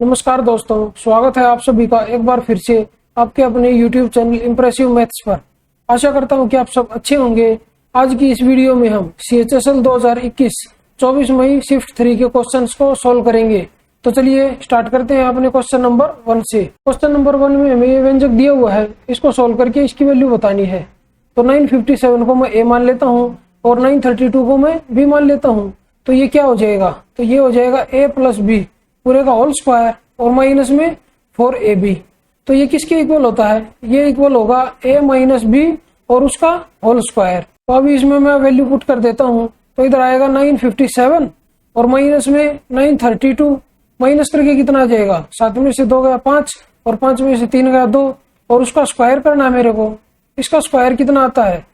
नमस्कार दोस्तों, स्वागत है आप सभी का एक बार फिर से आपके अपने YouTube चैनल इम्प्रेसिव मैथ्स पर। आशा करता हूं कि आप सब अच्छे होंगे। आज की इस वीडियो में हम CHSL 2021 24 मई शिफ्ट 3 के क्वेश्चंस को सोल्व करेंगे। तो चलिए स्टार्ट करते हैं अपने क्वेश्चन नंबर 1 से। क्वेश्चन नंबर 1 में हमें ये व्यंजक दिया हुआ है, इसको सोल्व करके इसकी वैल्यू बतानी है। तो 957 को मैं A मान लेता हूँ और 932 को मैं B मान लेता हूँ। तो ये क्या हो जाएगा? तो ये हो जाएगा A प्लस B पूरे का होल स्क्वायर और माइनस में 4AB। तो ये किसके इक्वल होता है? ये इक्वल होगा A माइनस B और उसका होल स्क्वायर। तो अभी इसमें मैं वैल्यू पुट कर देता हूँ। तो इधर आएगा 957 और माइनस में 932। माइनस करके कितना आ जाएगा? 7 में से 2 गया 5 और 5 में से 3 गया 2 और उसका स्क्वायर करना है मेरे को। इसका स्क्वायर कितना आता है?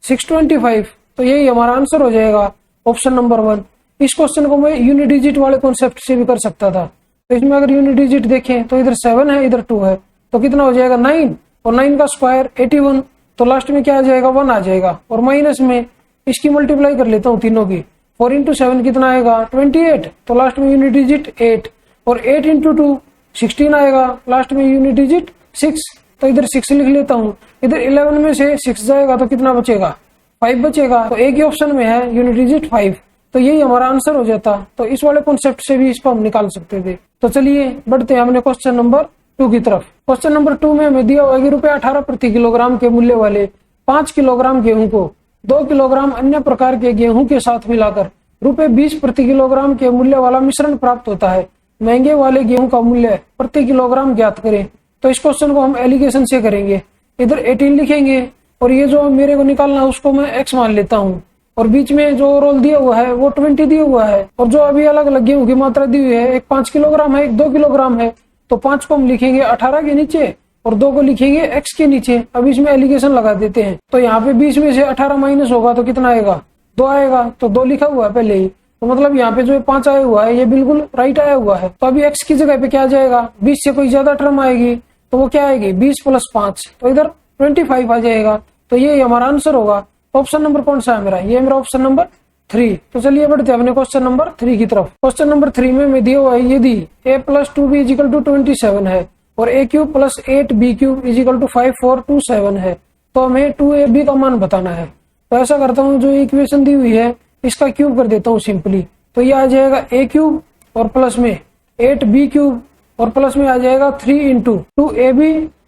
625। तो यही हमारा आंसर हो जाएगा ऑप्शन नंबर 1। इस क्वेश्चन को मैं यूनिट डिजिट वाले कॉन्सेप्ट से भी कर सकता था। तो इसमें अगर यूनिट डिजिट देखें तो इधर 7 है, इधर 2 है, तो कितना हो जाएगा? 9 और 9 का स्क्वायर 81। तो लास्ट में क्या आ जाएगा? 1 आ जाएगा। और माइनस में इसकी मल्टीप्लाई कर लेता हूँ तीनों की। 4 इंटू 7 कितना आएगा? 28। तो लास्ट में यूनिट डिजिट 8 और 8 इंटू 2 16 आएगा। लास्ट में यूनिट डिजिट 6। तो इधर 6 लिख लेता हूँ। इधर 11 में से 6 जाएगा तो कितना बचेगा? 5 बचेगा। तो एक ही ऑप्शन में है यूनिट डिजिट 5। तो यही हमारा आंसर हो जाता। तो इस वाले कॉन्सेप्ट से भी इसको हम निकाल सकते थे। तो चलिए बढ़ते हैं हमने क्वेश्चन नंबर 2 की तरफ। क्वेश्चन नंबर 2 में हमें दिया हुआ है ₹18 प्रति किलोग्राम के मूल्य वाले 5 किलोग्राम गेहूं को 2 किलोग्राम अन्य प्रकार के गेहूं के साथ मिलाकर ₹20 प्रति किलोग्राम के मूल्य वाला मिश्रण प्राप्त होता है। महंगे वाले गेहूं का मूल्य प्रति किलोग्राम ज्ञात करें। तो इस क्वेश्चन को हम एलिगेशन से करेंगे। इधर 18 लिखेंगे और ये जो मेरे को निकालना है उसको मैं x मान लेता हूँ और बीच में जो रोल दिया हुआ है वो 20 दिया हुआ है और जो अभी अलग अलग गेहूं की मात्रा दी हुई है, एक 5 किलोग्राम है, एक 2 किलोग्राम है। तो 5 को हम लिखेंगे 18 के नीचे और 2 को लिखेंगे x के नीचे। अब इसमें एलिगेशन लगा देते हैं। तो यहाँ पे 20 में से 18 माइनस होगा तो कितना आएगा? 2 आएगा। तो 2 लिखा हुआ है पहले ही, तो मतलब यहाँ पे जो 5 आया हुआ है ये बिल्कुल राइट आया हुआ है। तो अभी x की जगह पे क्या आ जाएगा? 20 से कोई ज्यादा टर्म आएगी तो वो क्या आएगी? 20 प्लस 5, तो इधर 25 आ जाएगा। तो ये हमारा आंसर होगा। ऑप्शन नंबर कौन सा है मेरा? ये मेरा ऑप्शन नंबर 3। तो चलिए बढ़ते हैं अपने क्वेश्चन नंबर 3 की तरफ। क्वेश्चन नंबर 3 में मैं दिया हुआ है यदि a plus 2b is equal to 27 है और a cube plus 8b cube is equal to 5427 है तो हमें 2ab का मान बताना है। तो ऐसा करता हूँ, जो इक्वेशन दी हुई है इसका क्यूब कर देता हूँ सिंपली। तो ये आ जाएगा a क्यूब और प्लस में 8b क्यूब और प्लस में आ जाएगा 3 इंटू 2ab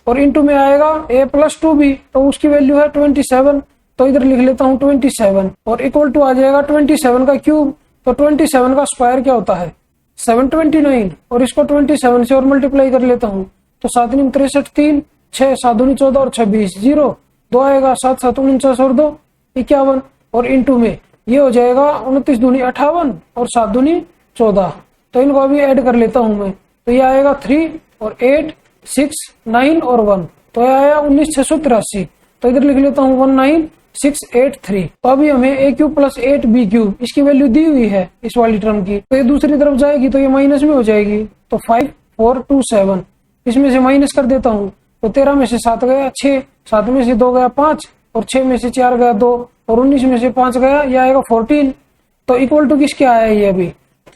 और इंटू में आएगा a प्लस 2b, तो उसकी वैल्यू है 27। तो इधर लिख लेता हूँ 27 और इक्वल टू आ जाएगा 27 का क्यूब। तो 27 का स्क्वायर क्या होता है? 729 और इसको 27 से और मल्टीप्लाई कर लेता हूँ। तो 7 × 63 3, 6 7 दूनी 14 और 26 0 2 आएगा। 7 7 49 और 2 51 और इंटू में ये हो जाएगा 29 दूनी 58 और 7 दूनी 14। तो इनको अभी ऐड कर लेता हूँ मैं। तो ये आएगा 3 और 8 6 9 और 1, तो ये आया 19,683। तो इधर लिख लेता हूँ 19683। तो अभी हमें a cube plus 8b cube इसकी वैल्यू दी हुई है इस वाली टर्म की। तो ये दूसरी तरफ जाएगी तो ये माइनस में हो जाएगी। तो 5427 इसमें से माइनस कर देता हूँ। तो 13 में से 7 गया 6, 7 में से 2 गया 5 और 6 में से 4 गया 2 और 19 में से 5 गया, यह आएगा 14। तो इक्वल टू किसके आया ये अभी?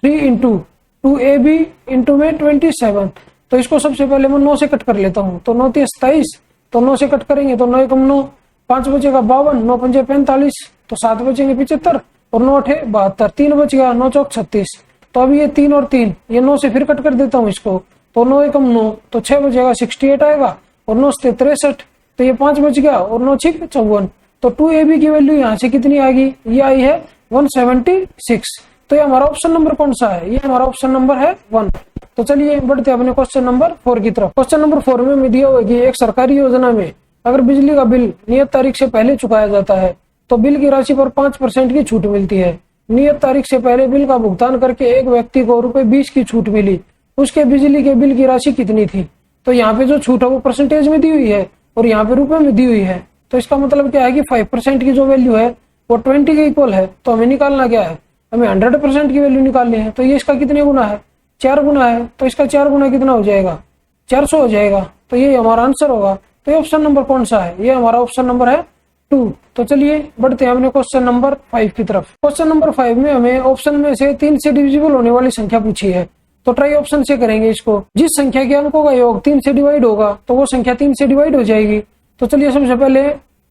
3 इंटू 2ab इंटू में 27। तो इसको सबसे पहले मैं 9 से कट कर लेता हूँ। तो 9 × 27, तो 9 से कट करेंगे तो 9 × 9 5 बचेगा 52, 9 × 5 45, तो 7 बचेंगे 75 और 9 × 8 72, 3 बच गया 9 × 4 36। तो अभी ये 3 और 3 ये 9 से फिर कट कर देता हूँ इसको। तो 9 × 9 तो 6 बचेगा 68 आएगा और 9 से 63, तो ये 5 बच गया और 9 × 6 54। तो 2ab की वैल्यू यहाँ से कितनी आ गई? ये आई है 176। तो ये हमारा ऑप्शन नंबर कौन सा है? ये हमारा ऑप्शन नंबर है 1। तो चलिए बढ़ते हैं अपने क्वेश्चन नंबर 4 की तरफ। क्वेश्चन नंबर 4 में दिया हुआ कि एक सरकारी योजना में अगर बिजली का बिल नियत तारीख से पहले चुकाया जाता है तो बिल की राशि पर 5% की छूट मिलती है। नियत तारीख से पहले बिल का भुगतान करके एक व्यक्ति को ₹20 की छूट मिली, उसके बिजली के बिल की राशि कितनी थी? तो यहाँ पे जो छूट है वो परसेंटेज में दी हुई है और यहाँ पे रुपए में दी हुई है। तो इसका मतलब क्या है कि 5% की जो वैल्यू है वो 20 के इक्वल है। तो हमें निकालना क्या है? हमें 100% की वैल्यू निकालनी है। तो ये इसका कितने गुना है? 4 गुना है। तो इसका 4 गुना कितना हो जाएगा? 400 हो जाएगा। तो ये हमारा आंसर होगा। तो ये ऑप्शन नंबर कौन सा है? ये हमारा ऑप्शन नंबर है 2। तो चलिए बढ़ते हैं हमने क्वेश्चन नंबर 5 की तरफ। क्वेश्चन नंबर 5 में हमें ऑप्शन में से 3 से डिविजिबल होने वाली संख्या पूछी है। तो ट्राई ऑप्शन से करेंगे इसको। जिस संख्या के अंकों का योग 3 से डिवाइड होगा तो वो संख्या 3 से डिवाइड हो जाएगी। तो चलिए सबसे पहले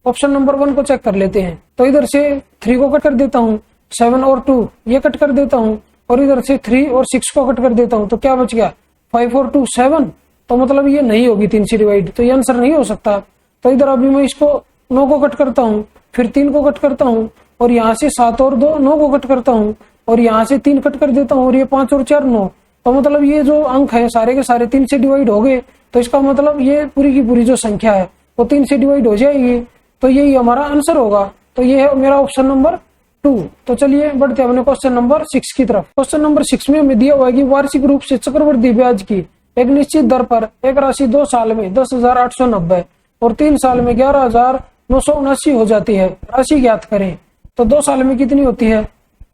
ऑप्शन नंबर 1 को चेक कर लेते हैं। तो इधर से 3 को कट कर देता हूँ, 7 और 2 ये कट कर देता हूँ, और इधर से 3 और 6 को कट कर देता हूँ। तो क्या बच गया, 5 और 2 7। तो मतलब ये नहीं होगी 3 से डिवाइड, तो ये आंसर नहीं हो सकता। तो इधर अभी मैं इसको 9 को कट करता हूँ, फिर 3 को कट करता हूँ, और यहाँ से 7 और 2 9 को कट करता हूँ, और यहाँ से 3 कट कर देता हूँ, और ये 5 और 4 9। तो मतलब ये जो अंक है सारे के सारे 3 से डिवाइड हो गए। तो इसका मतलब ये पूरी की पूरी जो संख्या है वो 3 से डिवाइड हो जाएगी। तो यही हमारा आंसर होगा। तो ये है मेरा ऑप्शन नंबर 2। तो चलिए बढ़ते हैं अपने क्वेश्चन नंबर 6 की तरफ। क्वेश्चन नंबर 6 में हमें दिया हुआ है कि वार्षिक रूप से चक्रवृद्धि ब्याज की एक निश्चित दर पर एक राशि 2 साल में 10,890 और 3 साल में 11,979 हो जाती है, राशि ज्ञात करें। तो 2 साल में कितनी होती है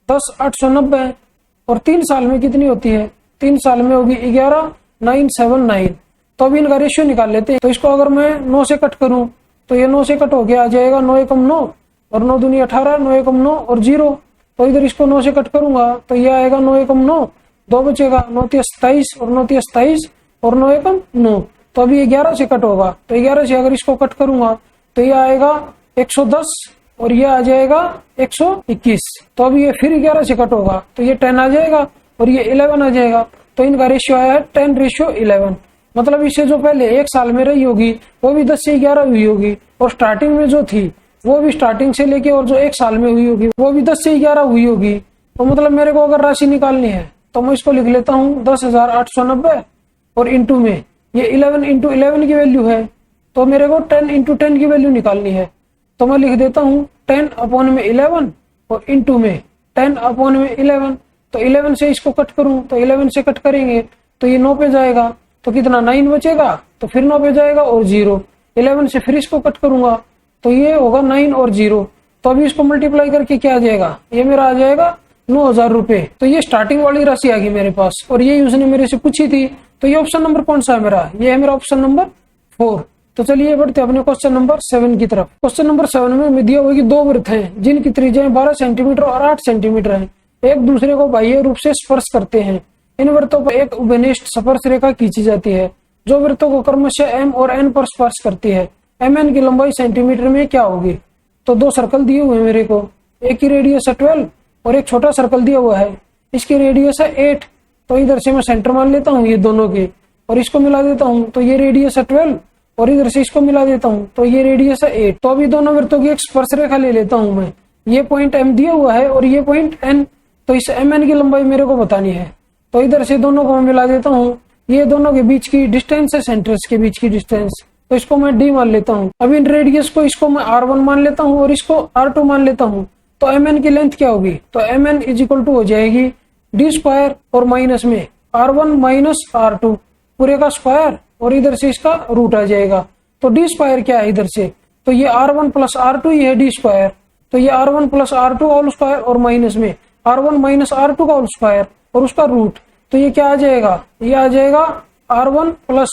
10,890, और 3 साल में कितनी होती है, 3 साल में होगी 11,979। तो अभी इनका रेशियो निकाल लेते हैं। तो इसको अगर मैं 9 से कट करूं तो ये 9 से कट हो गया, आ जाएगा 9 एकम 9 और 9 दूनी 18, 9 एकम 9 और 0। तो इधर इसको 9 से कट करूंगा तो ये आएगा 9 एकम 9, 2 बचेगा, 9 × 27 और 9 × 27 और 9 एकम 9। तो अभी 11 से कट होगा, तो 11 से अगर इसको कट करूंगा तो ये आएगा 110 और ये आ जाएगा 121। तो अभी ये फिर 11 से कट होगा तो ये 10 आ जाएगा और ये 11 आ जाएगा। तो इनका रेशियो आया है 10:11। मतलब इससे जो पहले 1 साल में रही होगी वो भी 10 से 11 हुई होगी, और स्टार्टिंग में जो थी वो भी स्टार्टिंग से लेके और जो 1 साल में हुई होगी वो भी 10 से 11 हुई होगी। तो मतलब मेरे को अगर राशि निकालनी है तो मैं इसको लिख लेता हूँ 10,890 और इंटू में ये 11 × 11 की वैल्यू है, तो मेरे को 10 × 10 की वैल्यू निकालनी है। तो मैं लिख देता हूँ 10/11 और इंटू में 10/11। तो 11 से इसको कट करूं तो 11 से कट करेंगे तो ये 9 पे जाएगा, तो कितना 9 बचेगा, तो फिर 9 पे जाएगा और 0। 11 से फिर इसको कट करूंगा तो ये होगा 9 और 0। तो अभी इसको मल्टीप्लाई करके क्या आ जाएगा, ये मेरा आ जाएगा 9,000 रुपए। तो ये स्टार्टिंग वाली राशि आ गई मेरे पास, और ये उसने मेरे से पूछी थी। तो ये ऑप्शन नंबर कौन सा है मेरा, ये है मेरा ऑप्शन नंबर 4। तो चलिए बढ़ते अपने क्वेश्चन नंबर 7 की तरफ। क्वेश्चन नंबर 7 में हमें दिया हुआ कि 2 वृत्त हैं जिनकी त्रिज्याएं 12 सेंटीमीटर और 8 सेंटीमीटर है, एक दूसरे को बाह्य रूप से स्पर्श करते हैं। इन वृत्तों पर एक उभयनिष्ठ स्पर्श रेखा खींची जाती है जो वृत्तों को क्रमशः M और N पर स्पर्श करती है। MN की लंबाई सेंटीमीटर में क्या होगी। तो 2 सर्कल दिए हुए हैं मेरे को, एक की रेडियस है 12 और एक छोटा सर्कल दिया हुआ है, इसकी रेडियस है 8। तो इधर से मैं सेंटर मान लेता हूँ ये दोनों के, और इसको मिला देता हूँ तो ये रेडियस है 12, और इधर से इसको मिला देता हूँ तो ये रेडियस है 8। तो अभी दोनों वृत्तों की एक स्पर्श रेखा ले लेता हूँ मैं। ये पॉइंट M दिया हुआ है और ये पॉइंट N, तो इस MN की लंबाई मेरे को बतानी है। तो इधर से दोनों को मैं मिला देता हूँ, ये दोनों के बीच की डिस्टेंस है, सेंटर्स के बीच की डिस्टेंस, तो इसको मैं D मान लेता हूँ। अब इन रेडियस को इसको मैं R1 मान लेता हूँ और इसको R2 मान लेता हूँ। तो MN की लेंथ क्या होगी, तो MN = हो जाएगी D² और माइनस में R1 - R2 पूरे का स्क्वायर, और इधर से इसका रूट आ जाएगा। तो D² क्या है इधर से, तो ये R1 + R2 ही है D²। तो ये R1 + R2 होल स्क्वायर और माइनस में R1 - R2 का होल स्क्वायर और उसका रूट। तो ये क्या आ जाएगा, ये आ जाएगा R1 +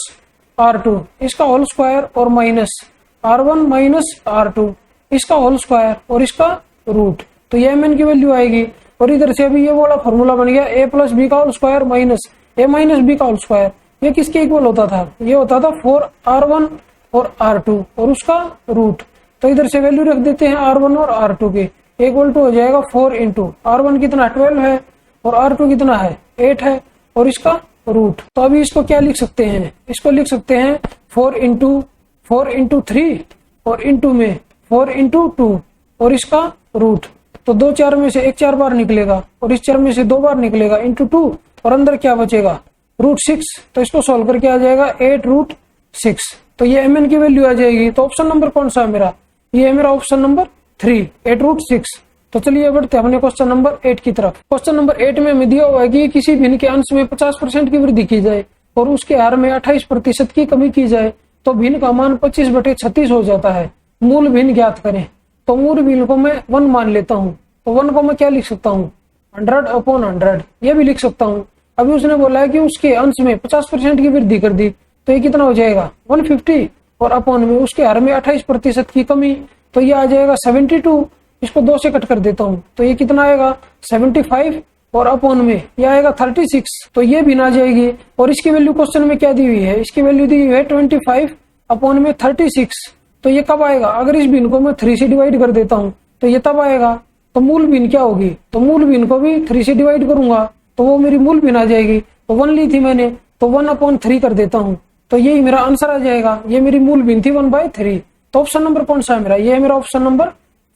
R2 इसका होल स्क्वायर और माइनस R1 - R2 इसका होल स्क्वायर और इसका रूट। तो ये MN की वैल्यू आएगी। और इधर से अभी ये वाला फॉर्मूला बन गया A + B का whole square minus A - B का होल स्क्वायर। ये किसके इक्वल होता था, ये होता था 4R1 और R2 और उसका रूट। तो इधर से वैल्यू रख देते हैं R1 और R2 के, इक्वल टू हो जाएगा 4 × R1 कितना 12 है और R2 कितना है 8 है और इसका रूट। तो अभी इसको क्या लिख सकते हैं, इसको लिख सकते हैं 4 × 3 और इंटू में 4 × 2 और इसका रूट। तो 2 4 में से 1 4 बार निकलेगा और इस 4 में से 2 बार निकलेगा इंटू 2 और अंदर क्या बचेगा √6। तो इसको सॉल्व करके आ जाएगा 8√6। तो ये MN की वैल्यू आ जाएगी। तो ऑप्शन नंबर कौन सा है मेरा, ये है मेरा ऑप्शन नंबर 3 8√6। तो चलिए बढ़ते हैं अपने क्वेश्चन नंबर 8 की तरफ। क्वेश्चन नंबर 8 में हमें दिया हुआ है कि किसी भिन्न के अंश में 50% की वृद्धि की जाए और उसके हर में 28% की कमी की जाए तो भिन्न का मान 25/36 हो जाता है। मूल भिन्न ज्ञात करें। तो मूल भिन्न को मैं 1 मान लेता हूँ। तो 1 को मैं क्या लिख सकता हूँ 100/100 ये भी लिख सकता हूँ। अभी उसने बोला है कि उसके अंश में 50% की वृद्धि कर दी तो ये कितना हो जाएगा 150 और अपॉन में उसके हर में 28% की कमी तो ये आ जाएगा 72। इसको 2 से कट कर देता हूँ तो ये कितना आएगा 75 और अपॉन में यह आएगा 36, तो ये भिन्न आ जाएगी। और इसकी वैल्यू क्वेश्चन में क्या दी हुई है, इसकी वैल्यू दी हुई है 25 अपॉन में 36। तो ये कब आएगा, अगर इस भिन्न को मैं 3 से डिवाइड कर देता हूँ तो ये तब आएगा। तो मूल भिन्न क्या होगी, तो मूल भिन्न को भी 3 से डिवाइड करूंगा तो वो मेरी मूल भिन्न आ जाएगी। तो 1 ली थी मैंने, तो 1/3 कर देता हूँ, तो यही मेरा आंसर आ जाएगा। ये मेरी मूल भिन्न थी 1/3। तो ऑप्शन नंबर कौन सा है मेरा, ये है मेरा ऑप्शन नंबर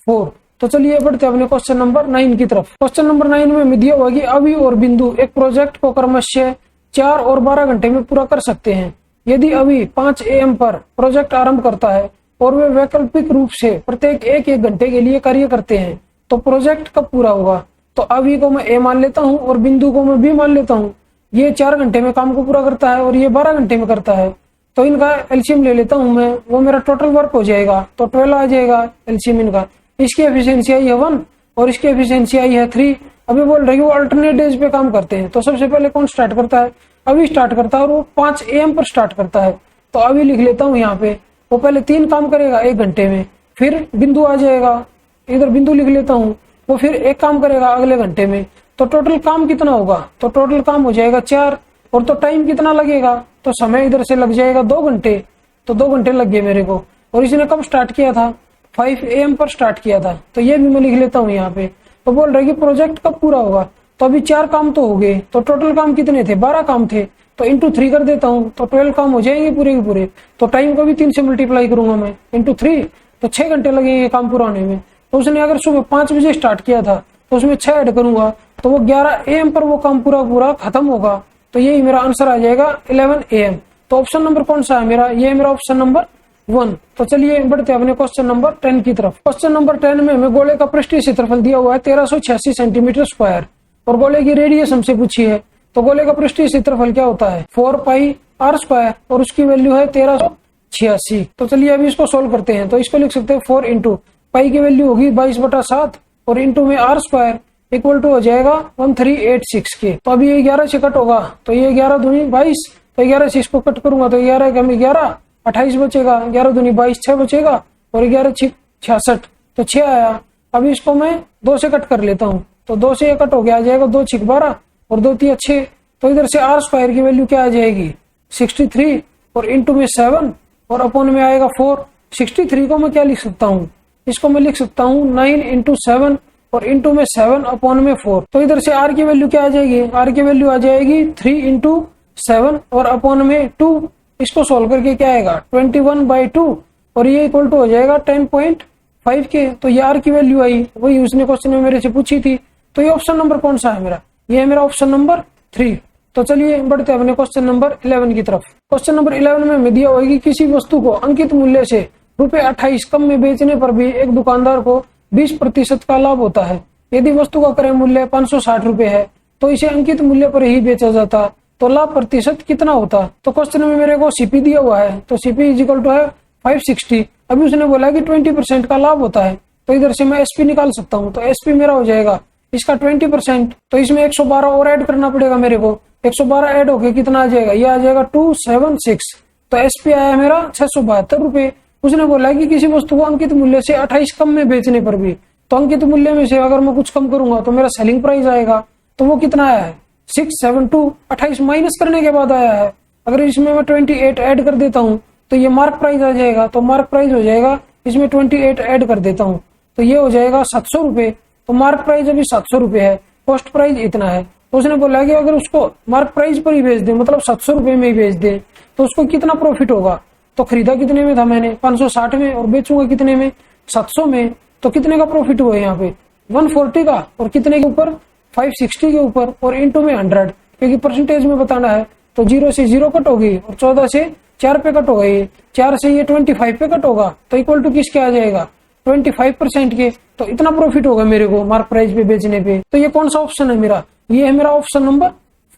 4। तो चलिए बढ़ते अपने क्वेश्चन नंबर 9 की तरफ। क्वेश्चन नंबर 9 में हमें दिया हुआ कि अवि और बिंदु एक प्रोजेक्ट को क्रमशः 4 और 12 घंटे में पूरा कर सकते हैं। यदि अवि 5 AM पर प्रोजेक्ट आरंभ करता है और वे वैकल्पिक रूप से प्रत्येक 1-1 घंटे के लिए कार्य करते हैं, तो प्रोजेक्ट कब पूरा होगा। तो अवि को मैं ए मान लेता हूँ और बिंदु को मैं बी मान लेता हूँ। ये 4 घंटे में काम को पूरा करता है और ये 12 घंटे में करता है। तो इनका एलसीएम ले लेता हूँ मैं, वो मेरा टोटल वर्क हो जाएगा। तो 12 आ जाएगा एलसीएम इनका। इसकी एफिशिएंसी आई है 1 और इसकी एफिशिएंसी आई है 3। अभी बोल रही है वो अल्टरनेट डेज पे काम करते हैं। तो सबसे पहले कौन स्टार्ट करता है, अभी स्टार्ट करता है और वो 5 AM पर स्टार्ट करता है। तो अभी लिख लेता हूँ यहाँ पे, वो पहले 3 काम करेगा 1 घंटे में, फिर बिंदु आ जाएगा, इधर बिंदु लिख लेता हूँ, वो फिर 1 काम करेगा अगले घंटे में। तो टोटल काम कितना होगा, तो टोटल काम हो जाएगा 4। और तो टाइम कितना लगेगा, तो समय इधर से लग जाएगा 2 घंटे। तो 2 घंटे लग गए मेरे को। और इसने कब स्टार्ट किया था, 5 AM पर स्टार्ट किया था। तो ये भी मैं लिख लेता हूँ यहाँ पे। तो बोल रहे कि प्रोजेक्ट कब पूरा होगा, तो अभी 4 काम तो हो गए, तो टोटल काम कितने थे, 12 काम थे। तो इंटू 3 कर देता हूँ, तो 12 काम हो जाएंगे पूरे के पूरे। तो टाइम को भी 3 से मल्टीप्लाई करूंगा मैं, इंटू 3, तो 6 घंटे लगेंगे काम पूरा होने में। तो उसने अगर सुबह 5 बजे स्टार्ट किया था तो उसमें 6 ऐड करूंगा, तो वो 11 AM पर वो काम पूरा खत्म होगा। तो यही मेरा आंसर आ जाएगा 11 AM। तो ऑप्शन नंबर कौन सा है मेरा, ये है मेरा ऑप्शन नंबर 1। तो चलिए बढ़ते हैं अपने क्वेश्चन नंबर 10 की तरफ। क्वेश्चन नंबर 10 में हमें गोले का पृष्ठीय क्षेत्रफल दिया हुआ है 1386 सेंटीमीटर स्क्वायर और गोले की रेडियस हमसे पूछी है। तो गोले का पृष्ठीय क्षेत्रफल क्या होता है, 4πr² और उसकी वैल्यू है 1386। तो चलिए अभी इसको सोल्व करते हैं। तो इसको लिख सकते हैं 4 इंटू पाई की वैल्यू होगी 22/7 और इंटू में r² इक्वल टू हो जाएगा 1386 के। तो अभी ये 11 से कट होगा, तो ये 11 दूनी 22, तो 11 से इसको कट करूंगा तो 11 का 11 28 बचेगा, 11 दूनी 22 6 बचेगा और 11 6 66, तो 6 आया। अभी इसको मैं 2 से कट कर लेता हूँ, तो 2 से ये कट हो गया, आ जाएगा 2 6 12 और 2 3 6। तो इधर से r² की वैल्यू क्या आ जाएगी 63 और इंटू में 7 और अपॉन में आएगा 4। 63 को मैं क्या लिख सकता हूँ, इसको मैं लिख सकता हूँ 9 इंटू 7 और इंटू में 7 अपॉन में 4। तो इधर से r की वैल्यू क्या आ जाएगी, r की वैल्यू आ जाएगी 3 इंटू 7 और अपॉन में 2। इसको सोल्व करके क्या आएगा 21/2 और ये इक्वल टू हो जाएगा 10.5 के। तो ये r की वैल्यू आई, वही उसने क्वेश्चन में मेरे से पूछी थी। तो ये ऑप्शन नंबर कौन सा है मेरा, ये है मेरा ऑप्शन नंबर 3। तो चलिए बढ़ते हैं अपने क्वेश्चन नंबर 11 की तरफ। क्वेश्चन नंबर 11 में हमें दिया हुआ है कि किसी वस्तु को अंकित मूल्य से ₹28 कम में बेचने पर भी एक दुकानदार को 20% का लाभ होता है। यदि वस्तु का क्रय मूल्य 560 रुपए है तो इसे अंकित मूल्य पर ही बेचा जाता, तो लाभ प्रतिशत कितना होता। तो क्वेश्चन में मेरे को सीपी दिया हुआ है, तो सीपी इज इक्वल टू है 560। अभी उसने बोला कि 20% का लाभ होता है, तो इधर से मैं एसपी निकाल सकता हूँ। तो एसपी मेरा हो जाएगा इसका 20%, तो इसमें 112 और ऐड करना पड़ेगा मेरे को। 112 ऐड होके कितना आ जाएगा, ये आ जाएगा 276। तो एसपी आया मेरा 672 रुपए। उसने बोला कि किसी वस्तु को अंकित मूल्य से 28 कम में बेचने पर भी, तो अंकित मूल्य में से अगर मैं कुछ कम करूंगा तो मेरा सेलिंग प्राइस आएगा। तो वो कितना आया है 672, 28 माइनस करने के बाद आया है। अगर इसमें मैं 28 ऐड कर देता हूँ तो ये मार्क प्राइस आ जाएगा। तो मार्क प्राइस हो जाएगा, इसमें 28 ऐड कर देता हूँ तो ये हो जाएगा 700 रुपए। तो मार्क प्राइस अभी 700 रुपए है, कॉस्ट प्राइस इतना है। तो उसने बोला कि अगर उसको मार्क प्राइस पर ही बेच दे, मतलब 700 रुपए में ही बेच दे, तो उसको कितना प्रॉफिट होगा। तो खरीदा कितने में था मैंने 560 में और बेचूंगा कितने में 700 में, तो कितने का प्रॉफिट हुआ यहाँ पे 140 का, और कितने के ऊपर 560 के ऊपर और इंटू में 100, क्योंकि परसेंटेज में बताना है। तो 0 से 0 कट होगी और 14 से 4 पे कट होगा, ये 4 से ये 25 पे कट होगा, तो इक्वल टू किसके आ जाएगा 25% के। तो इतना प्रॉफिट होगा मेरे को मार्क प्राइस पे बेचने पे। तो ये कौन सा ऑप्शन है मेरा, ये है मेरा ऑप्शन नंबर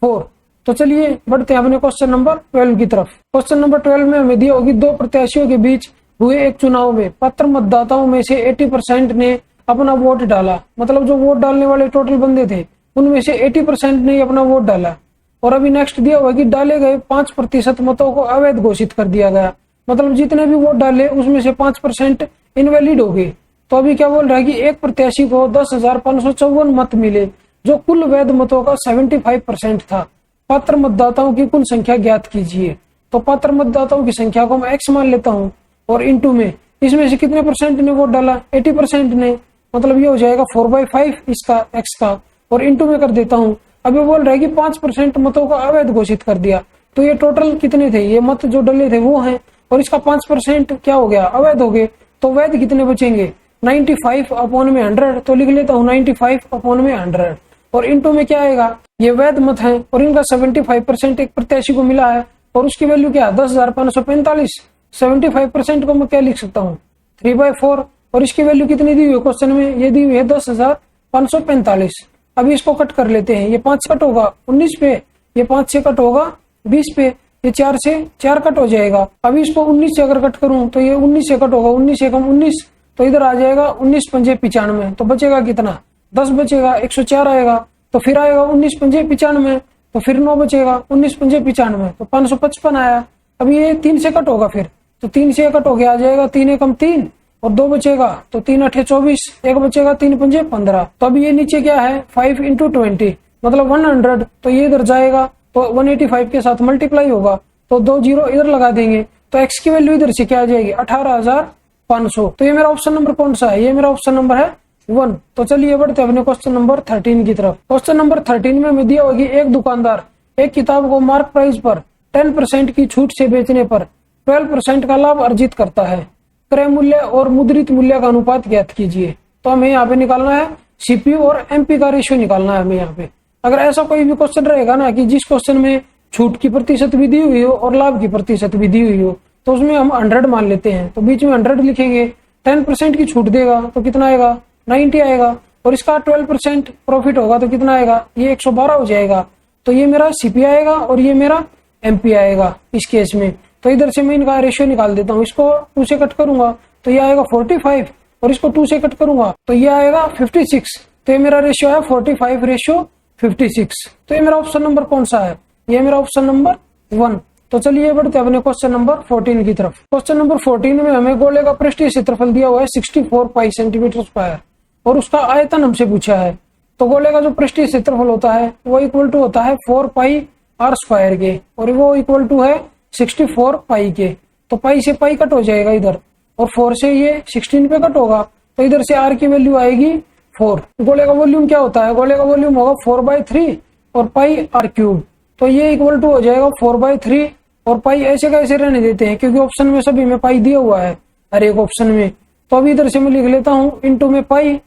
4। तो चलिए बढ़ते हैं अपने क्वेश्चन नंबर 12 की तरफ। क्वेश्चन नंबर 12 में हमें दिया होगी 2 प्रत्याशियों के बीच हुए एक चुनाव में पात्र मतदाताओं में से 80% ने अपना वोट डाला। मतलब जो वोट डालने वाले टोटल बंदे थे उनमें से 80% ने अपना वोट डाला। और अभी नेक्स्ट दिया हुआ कि डाले गए 5% मतों को अवैध घोषित कर दिया गया। मतलब जितने भी वोट डाले उसमें से 5% इनवैलिड हो गए। तो अभी क्या बोल रहा है कि एक प्रत्याशी को 10,554 मत मिले, जो कुल वैध मतों का 75% था। पात्र मतदाताओं की कुल संख्या ज्ञात कीजिए। तो पात्र मतदाताओं की संख्या को मैं x मान लेता हूँ और इनटू में इसमें से कितने परसेंट ने वोट डाला, 80% ने, मतलब ये हो जाएगा 4/5 इसका x का, और इनटू में कर देता हूँ। अब ये बोल रहा है कि 5% मतों को अवैध घोषित कर दिया। तो ये टोटल कितने थे, ये मत जो डले थे वो हैं, और इसका 5% क्या हो गया, अवैध हो गए। तो वैध कितने बचेंगे, 95/100। तो लिख लेता हूँ 95/100, और इनटू में क्या आएगा, ये वैध मत है और इनका 75% एक प्रत्याशी को मिला है, और उसकी वैल्यू क्या है 10,545। 75% को मैं क्या लिख सकता हूँ 3/4, और इसकी वैल्यू कितनी दी हुई है क्वेश्चन में, ये दी हुई है 10,545। अभी इसको कट कर लेते हैं, ये 5 से कट होगा 19 पे, ये 5 से कट होगा 20 पे, ये 4 से 4 कट हो जाएगा। अभी इसको 19 से अगर कट करूं तो ये 19 से कट होगा, 19 एकम 19, तो इधर आ जाएगा 19 पंजे 95। तो बचेगा कितना, 10 बचेगा, 104 आएगा। तो फिर आएगा 19 पंजे 95, तो फिर 9 बचेगा, 19 पंजे 95, तो 555 आया। अभी ये 3 से कट होगा फिर, तो 3 से कट हो गया, आ जाएगा 3 एकम 3 और 2 बचेगा, तो 3 अठे 24, 1 बचेगा, 3 पंजे 15। तो अभी ये नीचे क्या है 5 × 20 मतलब 100, तो ये इधर जाएगा तो 185 के साथ मल्टीप्लाई होगा, तो 2 0 इधर लगा देंगे, तो x की वैल्यू इधर से क्या आ जाएगी 18,500। तो ये मेरा ऑप्शन नंबर कौन सा है, ये मेरा ऑप्शन नंबर है 1। तो चलिए बढ़ते हैं अपने क्वेश्चन नंबर 13 की तरफ। क्वेश्चन नंबर 13 में हमें दिया होगी एक दुकानदार एक किताब को मार्क प्राइस पर 10% की छूट से बेचने पर 12% का लाभ अर्जित करता है। क्रय मूल्य और मुद्रित मूल्य का अनुपात ज्ञात कीजिए। तो हमें यहाँ पे निकालना है सीपीयू और एमपी का रेशियो निकालना है हमें यहाँ पे। अगर ऐसा कोई भी क्वेश्चन रहेगा ना कि जिस क्वेश्चन में छूट की प्रतिशत भी दी हुई हो और लाभ की प्रतिशत भी दी हुई हो, तो उसमें हम 100 मान लेते हैं, तो बीच में 100 लिखेंगे। 10% की छूट देगा तो कितना आएगा 90 आएगा, और इसका 12% प्रॉफिट होगा तो कितना आएगा, ये 112 हो जाएगा। तो ये मेरा सीपी आएगा और ये मेरा एमपी आएगा इस केस में। तो इधर से मैं इनका रेशियो निकाल देता हूँ। इसको 2 से कट करूंगा तो ये आएगा 45, और इसको 2 से कट करूंगा तो ये आएगा 56। तो ये मेरा रेशियो है 45/56। तो ये मेरा ऑप्शन नंबर कौन सा है, ये मेरा ऑप्शन नंबर 1। तो चलिए बढ़ते हैं अपने क्वेश्चन नंबर 14 की तरफ। क्वेश्चन नंबर 14 में हमें गोले का पृष्ठीय क्षेत्रफल दिया हुआ है 64 पाई सेंटीमीटर स्क्वायर, और उसका आयतन हमसे पूछा है। तो गोले का जो पृष्ठीय क्षेत्रफल होता है वो इक्वल टू होता है 4 पाई r स्क्वायर के, और वो इक्वल टू है 64 पाई के। तो पाई से पाई कट हो जाएगा इधर, और 4 से ये 16 पे कट होगा, तो इधर से r की वैल्यू आएगी 4। गोले का वॉल्यूम क्या होता है, गोले का वॉल्यूम होगा 4/3 और पाई r³। तो ये इक्वल टू हो जाएगा 4/3, और पाई ऐसे का ऐसे रहने देते हैं क्योंकि ऑप्शन में सभी में पाई दिया हुआ है हर एक ऑप्शन में। तो अभी इधर से मैं लिख लेता हूँ इंटू में पाई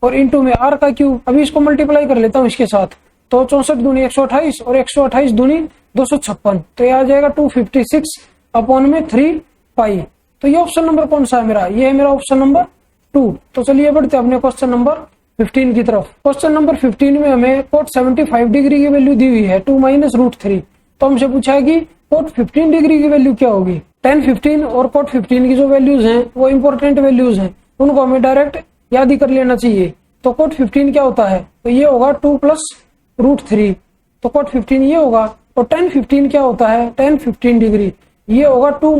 और इंटू में r³। अभी इसको मल्टीप्लाई कर लेता हूँ इसके साथ, तो 64 दूनी 128 और 128 दूनी 256, तो ये आ जाएगा 256/3 पाई। तो ये ऑप्शन नंबर कौन सा है मेरा, ये है मेरा ऑप्शन नंबर 2। तो चलिए बढ़ते हैं अपने क्वेश्चन नंबर 15 की तरफ। क्वेश्चन नंबर 15 में हमें कोट 75 डिग्री की वैल्यू दी हुई है 2 - √3। तो हमसे पूछा है कि कोट 15 डिग्री की वैल्यू क्या होगी। tan 15 और कोट 15 की जो वैल्यूज हैं वो इंपॉर्टेंट वैल्यूज हैं, उनको हमें डायरेक्ट याद ही कर लेना चाहिए। तो कोट 15 क्या होता है, तो ये होगा 2 + √3, तो कोट 15 ये होगा। और tan 15 क्या होता है, tan 15 डिग्री ये होगा 2 -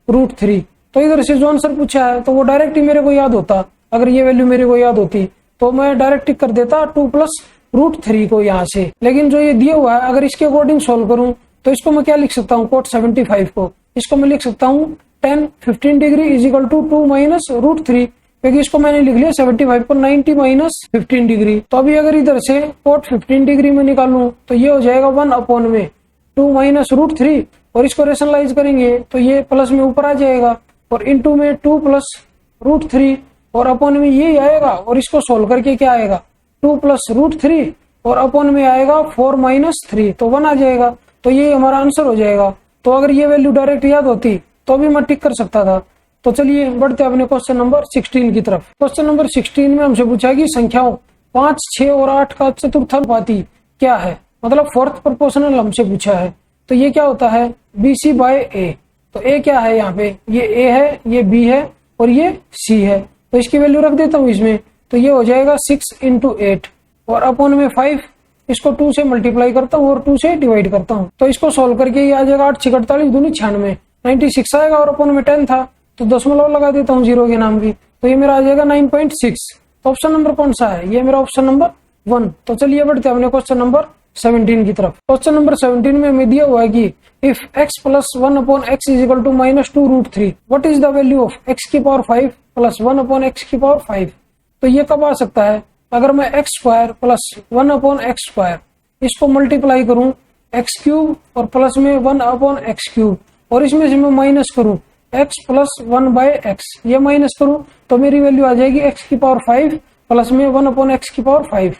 √3। तो इधर से जो आंसर पूछा है तो वो डायरेक्ट ही मेरे को याद होता, अगर ये वैल्यू मेरे को याद होती तो मैं डायरेक्ट टिक कर देता 2 + √3 को यहाँ से। लेकिन जो ये दिया हुआ है अगर इसके अकॉर्डिंग सोल्व करूं तो इसको मैं क्या लिख सकता हूँ, कोट 75 को इसको मैं लिख सकता हूँ tan 15 डिग्री = 2 - √3, क्योंकि इसको मैंने लिख लिया 75 को 90 - 15 डिग्री। तो अभी अगर इधर से कोट 15 डिग्री में निकालूं तो ये हो जाएगा 1/2 - √3, और इसको रेशनलाइज करेंगे तो ये प्लस में ऊपर आ जाएगा, और इंटू में 2 + √3 और अपॉन में ये आएगा, और इसको सोल्व करके क्या आएगा 2 + √3 और अपॉन में आएगा 4 - 3, तो 1 आ जाएगा। तो ये हमारा आंसर हो जाएगा। तो अगर ये वैल्यू डायरेक्ट याद होती तो भी मैं टिक कर सकता था। तो चलिए बढ़ते अपने क्वेश्चन नंबर 16 की तरफ। क्वेश्चन नंबर 16 में हमसे पूछा कि संख्याओं 5, 6 और 8 का चतुर्थानुपाती क्या है, मतलब फोर्थ प्रोपोर्शनल हमसे पूछा है। तो ये क्या होता है BC/A। तो A क्या है यहाँ पे, ये A है, ये B है और ये C है। तो इसकी वैल्यू रख देता हूँ इसमें, तो ये हो जाएगा 6 × 8 और अपॉन में 5, इसको 2 से मल्टीप्लाई करता हूँ और 2 से डिवाइड करता हूँ। तो इसको सोल्व करके ये आ जाएगा 8 × 6 = 48 दूनी 96, 96 आएगा, और अपॉन में 10 था तो दशमलव लगा देता हूँ 0 के नाम की, तो ये मेरा आ जाएगा 9.6। तो ऑप्शन नंबर कौन सा है, ये मेरा ऑप्शन नंबर 1। तो चलिए बढ़ते हैं अपने क्वेश्चन नंबर 17 की तरफ। क्वेश्चन नंबर 17 में हमें दिया हुआ है कि if x plus 1 upon x is equal to -2√3 what is the value of x की पावर 5 प्लस 1 अपॉन एक्स की पावर 5। तो ये कब आ सकता है, अगर मैं x square plus 1 upon x square इसको मल्टीप्लाई करूं एक्स क्यूब और प्लस में 1 अपॉन एक्स क्यूब और इसमें से मैं माइनस करूं x प्लस 1 बाय एक्स, ये माइनस करूं तो मेरी वैल्यू आ जाएगी x की पावर 5 प्लस में 1 अपॉन एक्स की पावर 5।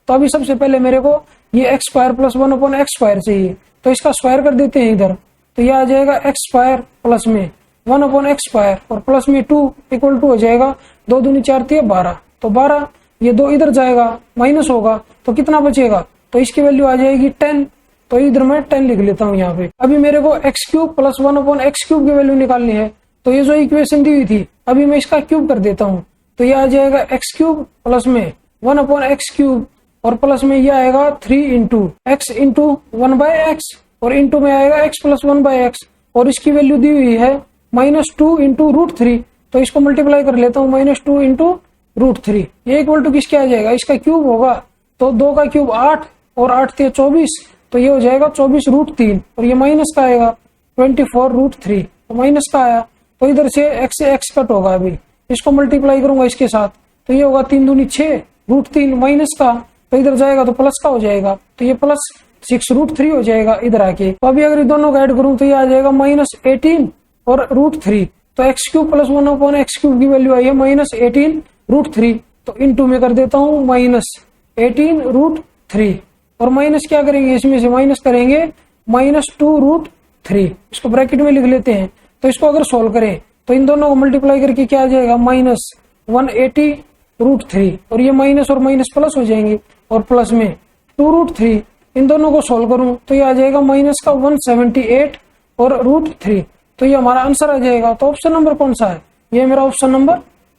तो अभी सबसे पहले मेरे को ये x square plus 1 upon x square चाहिए, तो इसका स्क्वायर कर देते हैं इधर। तो ये आ जाएगा एक्स स्क्वायर प्लस में 1 अपॉन एक्स स्क्वायर और प्लस में 2 इक्वल टू हो जाएगा 2 दूनी 4 3 12। तो 12 ये 2 इधर जाएगा माइनस होगा तो कितना बचेगा, तो इसकी वैल्यू आ जाएगी 10। तो इधर मैं 10 लिख लेता हूँ यहाँ पे। अभी मेरे को x cube plus 1 upon x cube की वैल्यू निकालनी है, तो ये जो इक्वेशन दी हुई थी अभी मैं इसका क्यूब कर देता हूँ। तो ये आ जाएगा एक्स क्यूब प्लस में 1 अपॉन एक्स क्यूब और प्लस में ये आएगा 3 into x into 1 by x और इंटू में आएगा एक्स प्लस 1 बाय एक्स और इसकी वैल्यू दी हुई है -2 इंटू √3। तो इसको मल्टीप्लाई कर लेता हूँ -2 इंटू √3। ये इक्वल टू किसके आ जाएगा, इसका क्यूब होगा। तो 2 का क्यूब 8 और 8 × 24, तो ये हो जाएगा 24√3 और ये माइनस का आएगा 24√3। तो माइनस का आया तो इधर से x से x कट होगा। अभी इसको मल्टीप्लाई करूंगा इसके साथ तो ये होगा 3 दूनी 6 √3 माइनस का, तो इधर जाएगा तो प्लस का हो जाएगा, तो ये प्लस 6√3 हो जाएगा इधर आके। तो अभी अगर दोनों का ऐड करूं तो ये आ जाएगा -18 और √3। तो x cube plus 1 upon x cube की वैल्यू आई है -18√3। तो इंटू में कर देता हूँ -18√3 और माइनस क्या करेंगे, इसमें से माइनस करेंगे -2√3। इसको ब्रैकेट में लिख लेते हैं। तो इसको अगर सोल्व करें तो इन दोनों को मल्टीप्लाई करके क्या आ जाएगा -180√3 और ये माइनस और माइनस प्लस हो जाएंगे और प्लस में 2√3। इन दोनों को सोल्व करूं तो ये आ जाएगा -178 और √3। तो ये हमारा आंसर आ जाएगा। तो ऑप्शन नंबर कौन सा है, ये मेरा ऑप्शन नंबर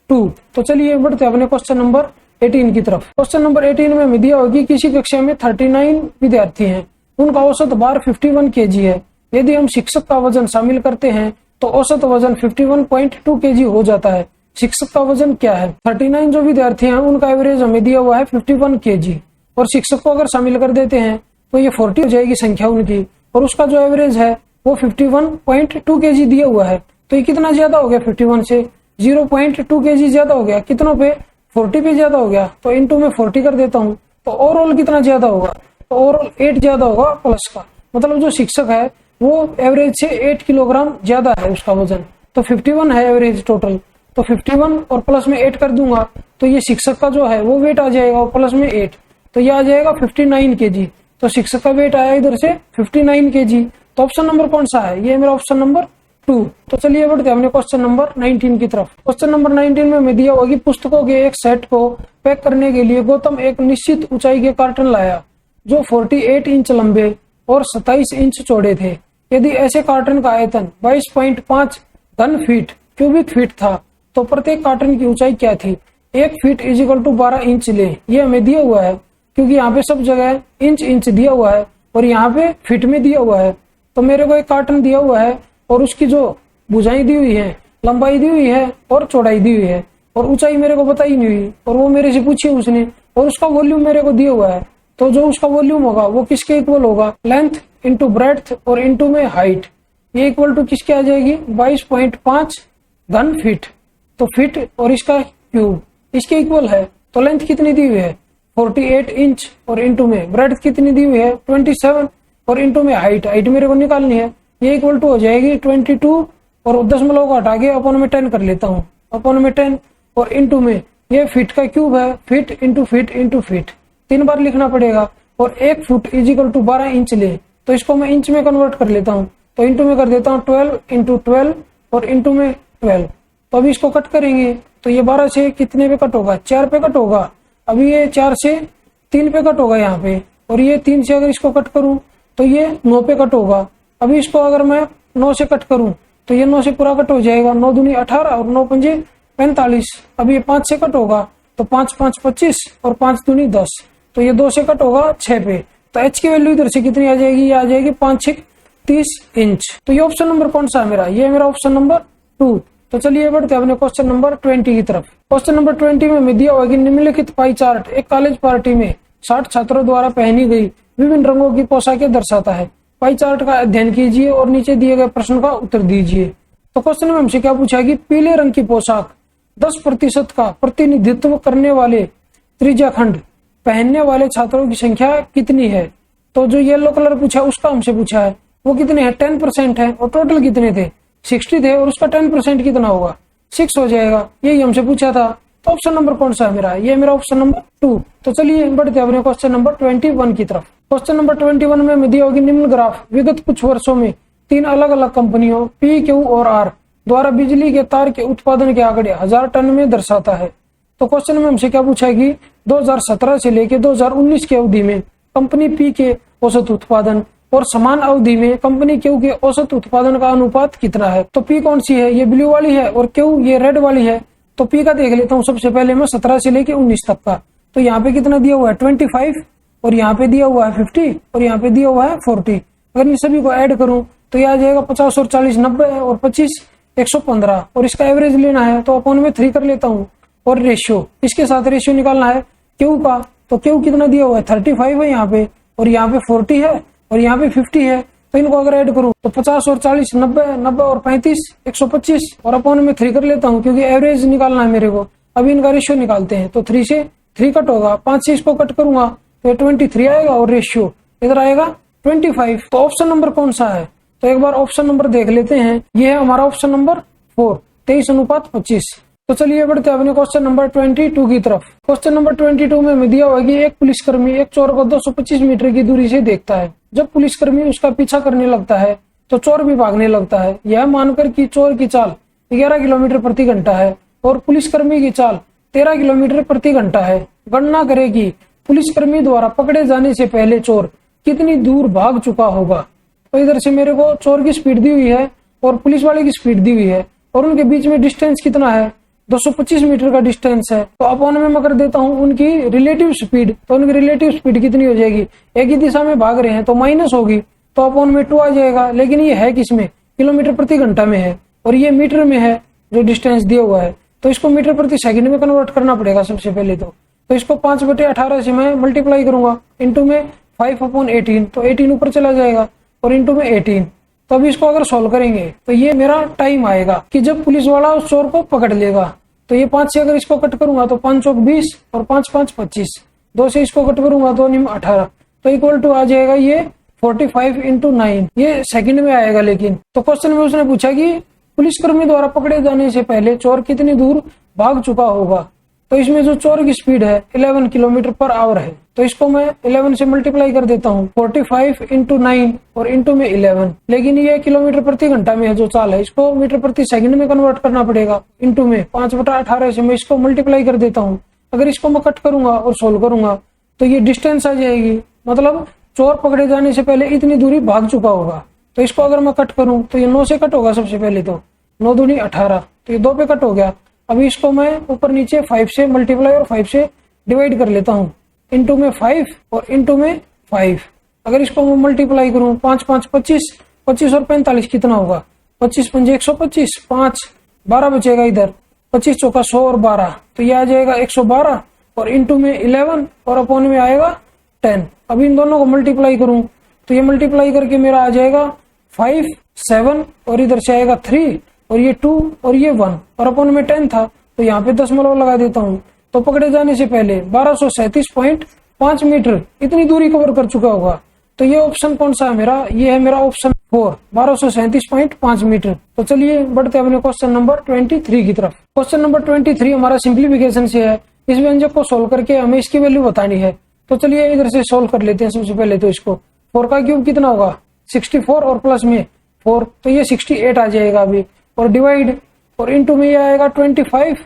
2। तो चलिए बढ़ते हैं अपने क्वेश्चन नंबर 18 की तरफ। क्वेश्चन नंबर 18 में हमें दिया होगी किसी कक्षा में 39 विद्यार्थी हैं, उनका औसत भार 51 kg है। यदि हम शिक्षक का वजन शामिल करते हैं तो औसत वजन 51.2 kg हो जाता है। शिक्षक का वजन क्या है, 39 जो विद्यार्थी हैं उनका एवरेज हमें दिया हुआ है 51 kg और शिक्षक को अगर शामिल कर देते हैं तो ये 40 हो जाएगी संख्या उनकी और उसका जो एवरेज है वो 51.2 kg दिया हुआ है। तो ये कितना ज्यादा हो गया 51 से 0.2 kg ज्यादा हो गया, कितनों पे 40 पे ज्यादा हो गया। तो इंटू में 40 कर देता हूँ तो ओवरऑल कितना ज्यादा होगा, तो ओवरऑल 8 ज्यादा होगा प्लस का, मतलब जो शिक्षक है वो एवरेज से 8 किलोग्राम ज्यादा है उसका वजन। तो 51 है एवरेज टोटल, तो 51 और प्लस में 8 कर दूंगा तो ये शिक्षक का जो है वो वेट आ जाएगा प्लस में 8, तो ये आ जाएगा 59 kg। तो शिक्षक का वेट आया इधर से 59 kg। तो ऑप्शन नंबर कौन सा है, ये मेरा ऑप्शन नंबर 2। तो चलिए बढ़ते हैं अपने क्वेश्चन नंबर 19 की तरफ। क्वेश्चन नंबर 19 में हमें दिया होगा कि पुस्तकों के एक सेट को पैक करने के लिए गौतम एक निश्चित ऊंचाई के कार्टन लाया जो 48 इंच लंबे और 27 इंच चौड़े थे। यदि ऐसे कार्टन का आयतन 22.5 घन फीट क्यूबिक फीट था तो प्रत्येक कार्टन की ऊंचाई क्या थी। 1 feet is equal to 12 inch ले, ये हमें दिया हुआ है क्योंकि यहाँ पे सब जगह इंच दिया हुआ है और यहाँ पे फीट में दिया हुआ है। तो मेरे को एक कार्टन दिया हुआ है और उसकी जो भुजाएं दी हुई है, लंबाई दी हुई है और चौड़ाई दी हुई है और ऊंचाई मेरे को बताई नहीं हुई और वो मेरे से पूछी उसने और उसका वॉल्यूम मेरे को दिया हुआ है। तो जो उसका वॉल्यूम होगा वो किसके इक्वल होगा, लेंथ इंटू ब्रेड्थ और इंटू में हाइट, ये इक्वल टू किसके आ जाएगी 22.5 घन फीट। तो फीट और इसका क्यूब इसके इक्वल है। तो लेंथ कितनी दी हुई है 48 इंच और इंटू में ब्रेड्थ कितनी दी हुई है 27 और इंटू में हाइट मेरे को निकालनी है, ये इक्वल टू हो जाएगी 22 और दशमलव को हटा के अपॉन में 10 कर लेता हूँ, अपॉन में 10 और इंटू में ये फीट का क्यूब है, feet into feet into feet 3 बार लिखना पड़ेगा और 1 foot is equal to 12 inch ले, तो इसको मैं इंच में कन्वर्ट कर लेता हूँ। तो इंटू में कर देता हूँ 12 इंटू 12 और इंटू में 12। तो अभी इसको कट करेंगे तो ये 12 से कितने पे कट होगा, 4 पे कट होगा। अभी ये 4 से 3 पे कट होगा यहाँ पे और ये 3 से अगर इसको कट करूं तो ये 9 पे कट होगा। अभी इसको अगर मैं 9 से कट करूं तो ये 9 से पूरा कट हो जाएगा, 9 दूनी 18 और 9 पंजे 45। अभी ये 5 से कट होगा तो 5 5 25 और 5 दूनी 10, तो ये 2 से कट होगा 6 पे। तो एच की वैल्यू इधर से कितनी आ जाएगी, ये आ जाएगी 5 6 30 इंच। तो ये ऑप्शन नंबर कौन सा है मेरा, ये मेरा ऑप्शन नंबर 2। तो चलिए बढ़ते हैं अपने क्वेश्चन नंबर 20 की तरफ। क्वेश्चन नंबर 20 में दिया हुआ कि निम्नलिखित पाई चार्ट एक कॉलेज पार्टी में 60 छात्रों द्वारा पहनी गई विभिन्न रंगों की पोशाकें दर्शाता है। पाई चार्ट का अध्ययन कीजिए और नीचे दिए गए प्रश्न का उत्तर दीजिए। तो क्वेश्चन में हमसे क्या पूछा कि पीले रंग की पोशाक 10% का प्रतिनिधित्व करने वाले त्रिज्याखंड पहनने वाले छात्रों की संख्या कितनी है। तो जो येलो कलर पूछा उसका हमसे पूछा है वो कितने हैं, 10% है। और टोटल कितने थे, 60 थे, और उसका 10% कितना होगा, 6 हो जाएगा। यही हमसे पूछा था। तो ऑप्शन नंबर कौन सा है मेरा, ये मेरा ऑप्शन नंबर 2। तो चलिए बढ़ते हैं अपने क्वेश्चन नंबर 21 की तरफ। क्वेश्चन नंबर 21 में हमें दिया होगी निम्न ग्राफ विगत कुछ वर्षों में 3 अलग अलग कंपनियों पी, क्यू और आर द्वारा बिजली के तार के उत्पादन के आंकड़े 1000 टन में दर्शाता है। तो क्वेश्चन में हमसे क्या पूछा है कि 2017 से लेकर 2019 की अवधि में कंपनी पी के औसत उत्पादन और समान अवधि में कंपनी क्यू के औसत उत्पादन का अनुपात कितना है। तो पी कौन सी है, ये ब्लू वाली है, और क्यू ये रेड वाली है। तो पी का देख लेता हूँ सबसे पहले मैं 17 से लेकर 19 तक का। तो यहाँ पे कितना दिया हुआ है 25, और यहाँ पे दिया हुआ है 50, और यहाँ पे दिया हुआ है 40। अगर इन सभी को ऐड करूं तो यह आ जाएगा 50 और 40 90 है, और 25 115, और इसका एवरेज लेना है तो अपॉन में 3 कर लेता हूँ। और रेशियो, इसके साथ रेशियो निकालना है क्यू का। तो क्यू कितना दिया हुआ है 35 है यहाँ पे, और यहाँ पे 40 है, और यहाँ पे 50 है। तो इनको अगर ऐड करूं तो 50 और 40 90, 90 और 35 125, और अपॉन में 3 कर लेता हूँ क्योंकि एवरेज निकालना है मेरे को। अभी इनका रेशियो निकालते हैं। तो 3 से 3 कट होगा, 5 से इसको कट करूंगा तो 23 आएगा, और रेशियो इधर आएगा 25। तो ऑप्शन नंबर कौन सा है, तो एक बार ऑप्शन नंबर देख लेते हैं। ये है हमारा ऑप्शन नंबर 4, 23:25। तो चलिए बढ़ते हैं अपने क्वेश्चन नंबर 22 की तरफ। क्वेश्चन नंबर 22 में हमें दिया हुआ है कि एक पुलिसकर्मी एक चोर को 225 मीटर की दूरी से देखता है। जब पुलिसकर्मी उसका पीछा करने लगता है तो चोर भी भागने लगता है। यह मानकर कि चोर की चाल 11 किलोमीटर प्रति घंटा है और पुलिसकर्मी की चाल 13 किलोमीटर प्रति घंटा है। गणना करें कि पुलिसकर्मी द्वारा पकड़े जाने से पहले चोर कितनी दूर भाग चुका होगा। तो इधर से मेरे को चोर की स्पीड दी हुई है और पुलिस वाले की स्पीड दी हुई है, और उनके बीच में डिस्टेंस कितना है, 225 मीटर का डिस्टेंस है। तो अपॉन में मैं कर देता हूँ उनकी रिलेटिव स्पीड। तो उनकी रिलेटिव स्पीड कितनी हो जाएगी, एक ही दिशा में भाग रहे हैं तो माइनस होगी, तो अपॉन में 2 आ जाएगा। लेकिन ये है किसमें, किलोमीटर प्रति घंटा में है, और ये मीटर में है जो डिस्टेंस दिया हुआ है। तो इसको मीटर प्रति सेकंड में कन्वर्ट करना पड़ेगा सबसे पहले। तो इसको 5/18 से मैं मल्टीप्लाई करूंगा, इंटू में 5/18, तो 18 ऊपर चला जाएगा, और इंटू में 18। तो अभी इसको अगर सोल्व करेंगे तो ये मेरा टाइम आएगा कि जब पुलिस वाला उस चोर को पकड़ लेगा। तो ये 5 से अगर इसको कट करूंगा तो 5 चौक 20 और 5 5 25, 2 से इसको कट करूंगा तो 18, तो इक्वल टू आ जाएगा ये 45 × 9, ये सेकंड में आएगा। लेकिन तो क्वेश्चन में उसने पूछा कि पुलिसकर्मी द्वारा पकड़े जाने से पहले चोर कितनी दूर भाग चुका होगा। तो इसमें जो चोर की स्पीड है 11 किलोमीटर पर आवर है, तो इसको मैं 11 से मल्टीप्लाई कर देता हूँ, 45 × 9 और इंटू में 11। लेकिन ये किलोमीटर प्रति घंटा में है जो चाल है, इसको मीटर प्रति सेकंड में कन्वर्ट करना पड़ेगा, इंटू में 5/18 से मैं इसको मल्टीप्लाई कर देता हूँ। अगर इसको मैं कट करूंगा और सोल्व करूंगा तो ये डिस्टेंस आ जाएगी, मतलब चोर पकड़े जाने से पहले इतनी दूरी भाग चुका होगा। तो इसको अगर मैं कट करूं तो ये 9 से कट होगा सबसे पहले, तो 9 दूनी 18, तो ये 2 पे कट हो गया। अभी इसको मैं ऊपर नीचे 5 से मल्टीप्लाई और 5 से डिवाइड कर लेता हूँ, इंटू में 5 और इंटू में 5। अगर इसको मैं मल्टीप्लाई करूँ 5 5 25, 25 और 45 कितना होगा, 25 पंजे 125, 5 12 बचेगा इधर, 25 चौका 100 और 12, तो ये आ जाएगा 112, और इंटू में 11 और अपॉन में आएगा 10। अब इन दोनों को मल्टीप्लाई करूं तो ये मल्टीप्लाई करके मेरा आ जाएगा 5 7, और इधर से आएगा 3, और ये 2 और ये 1, और अपॉन में 10 था तो यहाँ पे दशमलव लगा देता हूँ। तो पकड़े जाने से पहले 1237.5 मीटर इतनी दूरी कवर कर चुका होगा। तो ये ऑप्शन कौन सा है मेरा, ये है मेरा ऑप्शन 4, 1237.5 मीटर। तो चलिए बढ़ते हैं अपने क्वेश्चन नंबर 23 की तरफ। क्वेश्चन नंबर 23 हमारा सिंप्लीफिकेशन से है। इस व्यंजक को सोल्व करके हमें इसकी वैल्यू बतानी है। तो चलिए इधर से सोल्व कर लेते हैं सबसे पहले। तो इसको 4 का क्यूब कितना होगा 64 और प्लस में 4, तो ये 68 आ जाएगा अभी, और डिवाइड और इंटू में ये आएगा 25,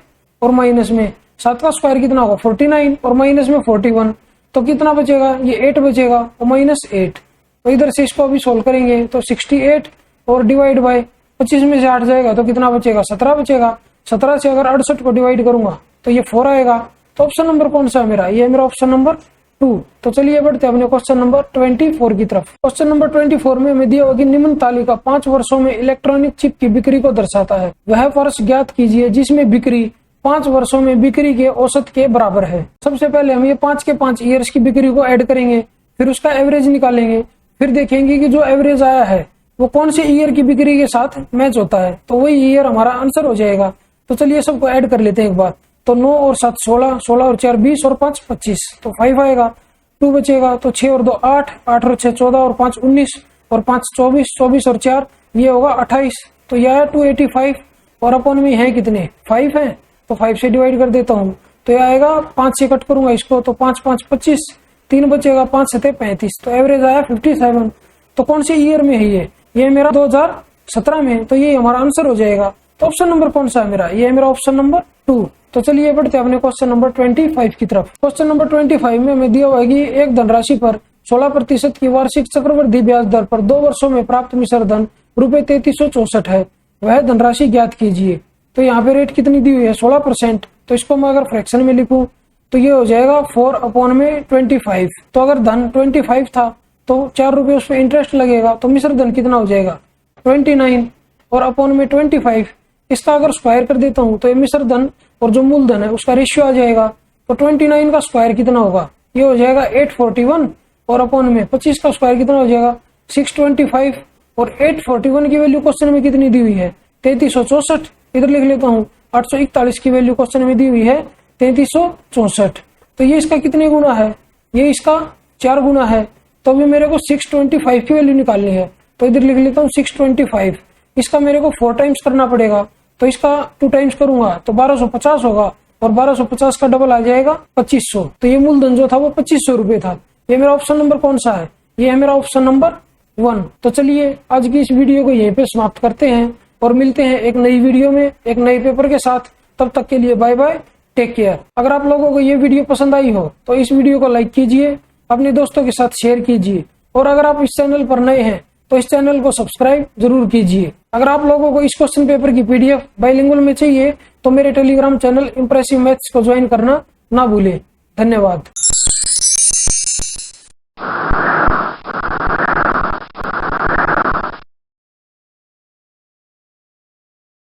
और माइनस में 7 का स्क्वायर कितना होगा 49, और माइनस में 41, तो कितना बचेगा, ये 8 बचेगा और माइनस 8। तो इधर से इसको अभी सोल्व करेंगे तो 68 और डिवाइड बाय 25 में से 8 जाएगा तो कितना बचेगा 17 बचेगा। 17 से अगर 68 को डिवाइड करूंगा तो ये 4 आएगा। तो ऑप्शन नंबर कौन सा है मेरा, ये है मेरा ऑप्शन नंबर 2। तो चलिए बढ़ते हैं अपने क्वेश्चन नंबर 24 की तरफ। क्वेश्चन नंबर 24 में हमें दिया होगा कि निम्न तालिका 5 वर्षों में इलेक्ट्रॉनिक चिप की बिक्री को दर्शाता है। वह वर्ष ज्ञात कीजिए जिसमें बिक्री 5 वर्षों में बिक्री के औसत के बराबर है। सबसे पहले हम ये 5 के 5 ईयर्स की बिक्री को ऐड करेंगे, फिर उसका एवरेज निकालेंगे, फिर देखेंगे कि जो एवरेज आया है वो कौन से ईयर की बिक्री के साथ मैच होता है, तो वही ईयर हमारा आंसर हो जाएगा। तो चलिए सबको ऐड कर लेते हैं एक बार। तो 9 और 7 16, 16 और 4 20 और 5 25, तो 5 आएगा। 2 बचेगा, तो 6 और 2 8, 8 और 6 14 और 5 19 और 5 24, 24 और 4 ये होगा 28। तो यह है 285 और अपन में है कितने 5 है, तो 5 से डिवाइड कर देता हूँ, तो यह आएगा 5 से कट करूंगा इसको, तो 5 5 25, 3 बचेगा, 5 7 35, तो एवरेज आया 57। तो कौन से ईयर में है ये मेरा 2017 में, तो ये हमारा आंसर हो जाएगा। तो ऑप्शन नंबर कौन सा है मेरा, ये है मेरा ऑप्शन नंबर 2। तो चलिए बढ़ते हैं अपने क्वेश्चन नंबर 25 की तरफ। क्वेश्चन नंबर 25 में हमें दिया हुआ है कि एक धनराशि पर 16% की वार्षिक चक्रवृद्धि ब्याज दर पर 2 वर्षों में प्राप्त मिश्र धन रुपए 3364 है, वह धनराशि ज्ञात कीजिए। तो यहाँ पे रेट कितनी दी हुई है 16%, तो इसको मैं अगर फ्रैक्शन में लिखूं तो ये हो जाएगा 4/25। तो अगर धन 25 था तो 4 रुपए उस पर इंटरेस्ट लगेगा, तो मिश्र धन कितना हो जाएगा 29 और अपॉन में 25। इसका अगर स्क्वायर कर देता हूं तो ये मिश्र धन और जो मूलधन है उसका रेशियो आ जाएगा। तो 29 का स्क्वायर कितना होगा, ये हो जाएगा 841 और अपॉन में 25 का स्क्वायर कितना हो जाएगा 625 और 841 की वैल्यू क्वेश्चन में कितनी दी हुई है 3364। इधर लिख लेता हूँ 841 की वैल्यू क्वेश्चन में दी हुई है 3364। तो ये इसका कितने गुना है, ये इसका 4 गुना है। तो अभी मेरे को 625 की वैल्यू निकालनी है, तो इधर लिख लेता हूँ 625। इसका मेरे को 4 टाइम्स करना पड़ेगा, तो इसका 2 टाइम्स करूंगा तो 1250 होगा और 1250 का डबल आ जाएगा 2500। तो ये मूलधन जो था वो 2500 रुपए था। ये मेरा ऑप्शन नंबर कौन सा है, ये है मेरा ऑप्शन नंबर 1। तो चलिए आज की इस वीडियो को यहीं पे समाप्त करते हैं और मिलते हैं एक नई वीडियो में एक नए पेपर के साथ। तब तक के लिए बाय बाय, टेक केयर। अगर आप लोगों को ये वीडियो पसंद आई हो तो इस वीडियो को लाइक कीजिए, अपने दोस्तों के साथ शेयर कीजिए और अगर आप इस चैनल पर नए हैं तो इस चैनल को सब्सक्राइब जरूर कीजिए। अगर आप लोगों को इस क्वेश्चन पेपर की PDF बाइलिंगुअल में चाहिए तो मेरे टेलीग्राम चैनल इंप्रेसिव मैथ्स को ज्वाइन करना ना भूलें। धन्यवाद।